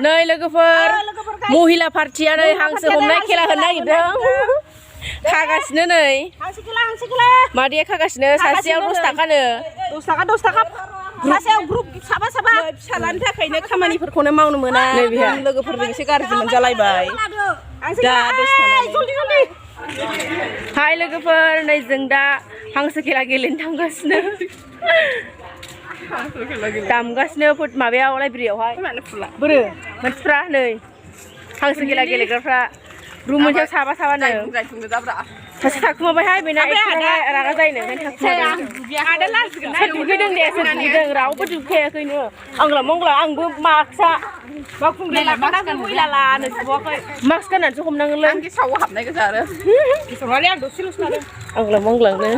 नै लोगोफोर महिला पार्टिया नै हांसो हमनाय खेला होनो नागिरदों खागासिनो नै मादैया खागासिनो सासेयाव 10 थाखानो 10 थाखा सासेयाव ग्रुप साबा फिसालानि थाखायनो खामानिफोरखौनो मावनो मोना लोगोफोरजों एसे गाज्रि मोनजालायबाय दा 10 थानानै हाय लोगोफोर नै जों दा हांसो खेला गेलेनो थांगासिनो दामगासिनो माबायाव लाइब्रेरियावहाय बोरो मानसिफ्रा नै हांसो खेला गेलेग्राफ्रा रुम मोनसेयाव साबानो सासे थाखुमाबायहाय बेना रागा जायो ओंखायनो थाखुमादों दुगैदों दे सोर दुगैदों रावबो दुगैयाखैनो आंला मंगला आंबो मास्क गाननानैसो हमनांगोनलै साव हाबनाय गोजा आरो आं दसेल'सो लादों आंला मंगलांनो